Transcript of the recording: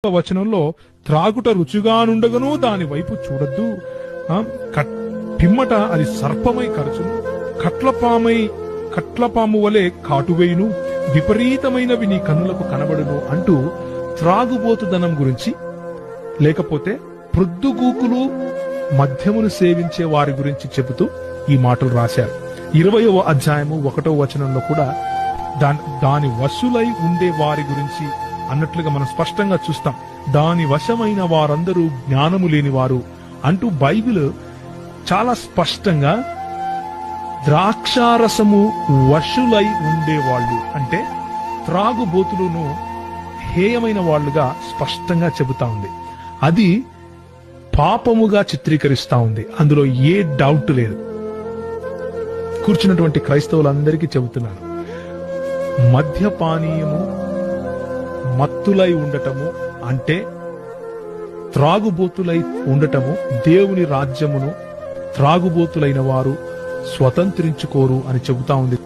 వచనంలో త్రాగుట రుచిగానుండగను దాని వైపు చూడద్దు, పిమ్మట అది సర్పమై కరచును, కట్లపాము వలె కాటువేయును, విపరీతమైనవి నీ కన్నులకు కనబడును అంటూ త్రాగుబోతుదనం గురించి, లేకపోతే ప్రొద్దుగూకులు మద్యమును సేవించే వారి గురించి చెబుతూ ఈ మాటలు రాశారు. 20వ అధ్యాయము 1వ వచనంలో కూడా దాని వశులై ఉండే వారి గురించి అన్నట్లుగా మనం స్పష్టంగా చూస్తాం. దాని వశమైన వారందరూ జ్ఞానము లేని వారు అంటూ బైబిల్ చాలా స్పష్టంగా ద్రాక్షారసము వశులై ఉండేవాళ్ళు అంటే త్రాగుబోతులను హేయమైన వాళ్ళుగా స్పష్టంగా చెబుతా ఉంది. అది పాపముగా చిత్రీకరిస్తా ఉంది, అందులో ఏ డౌట్ లేదు. కూర్చున్నటువంటి క్రైస్తవులందరికీ చెబుతున్నాను, మద్యపానీయము మత్తులై ఉండటము అంటే త్రాగుబోతులై ఉండటము, దేవుని రాజ్యమును త్రాగుబోతులైన వారు స్వతంత్రించుకోరు అని చెబుతా ఉంది.